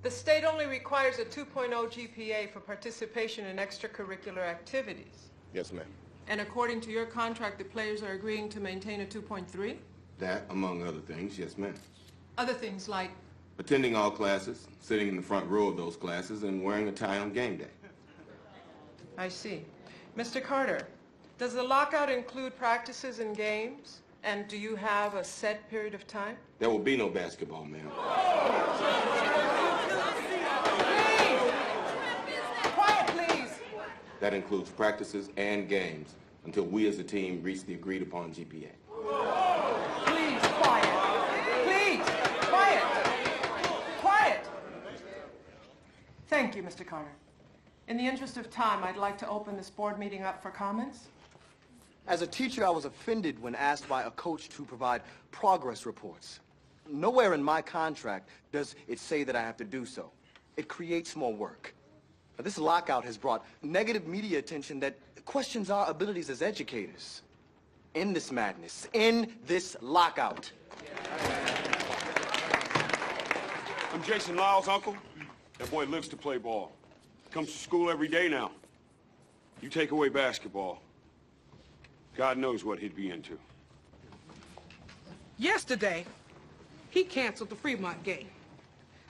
The state only requires a 2.0 GPA for participation in extracurricular activities. Yes, ma'am. And according to your contract, the players are agreeing to maintain a 2.3? That, among other things, yes, ma'am. Other things like? Attending all classes, sitting in the front row of those classes, and wearing a tie on game day. I see. Mr. Carter, does the lockout include practices and games? And do you have a set period of time? There will be no basketball, ma'am. Please! Quiet, please! That includes practices and games until we as a team reach the agreed upon GPA. Please, quiet. Please, quiet. Quiet. Thank you, Mr. Carter. In the interest of time, I'd like to open this board meeting up for comments. As a teacher, I was offended when asked by a coach to provide progress reports. Nowhere in my contract does it say that I have to do so. It creates more work. Now, this lockout has brought negative media attention that questions our abilities as educators. End this madness. End this lockout. I'm Jason Lyle's uncle. That boy lives to play ball. Comes to school every day now. You take away basketball, God knows what he'd be into. Yesterday, he canceled the Fremont game.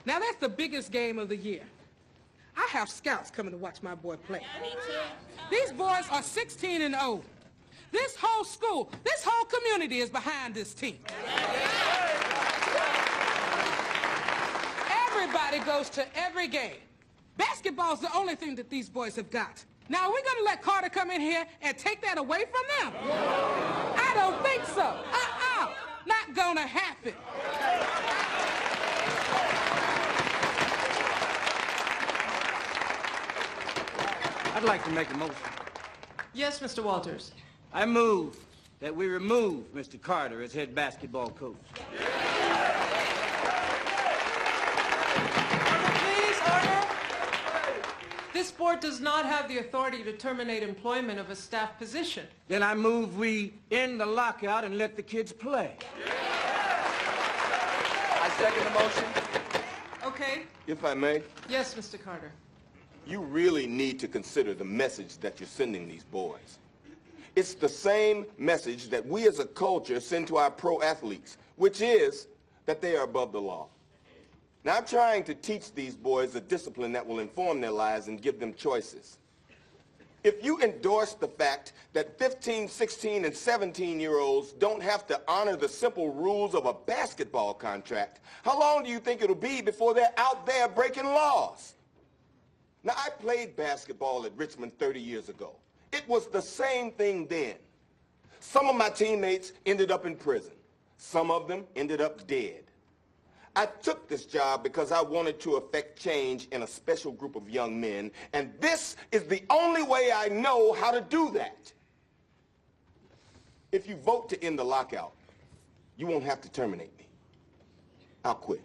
Now, that's the biggest game of the year. I have scouts coming to watch my boy play. These boys are 16-0. This whole school, this whole community is behind this team. Everybody goes to every game. Basketball's the only thing that these boys have got. Now, are we going to let Carter come in here and take that away from them? I don't think so. Not gonna happen. I'd like to make a motion. Yes, Mr. Walters. I move that we remove Mr. Carter as head basketball coach. Please, order. This board does not have the authority to terminate employment of a staff position. Then I move we end the lockout and let the kids play. I second the motion. Okay. If I may, Yes, Mr. Carter. you really need to consider the message that you're sending these boys. It's the same message that we as a culture send to our pro athletes, which is that they are above the law. Now, I'm trying to teach these boys a discipline that will inform their lives and give them choices. If you endorse the fact that 15, 16, and 17-year-olds don't have to honor the simple rules of a basketball contract, how long do you think it'll be before they're out there breaking laws? Now, I played basketball at Richmond 30 years ago. It was the same thing then. Some of my teammates ended up in prison. Some of them ended up dead. I took this job because I wanted to affect change in a special group of young men, and this is the only way I know how to do that. If you vote to end the lockout, you won't have to terminate me. I'll quit.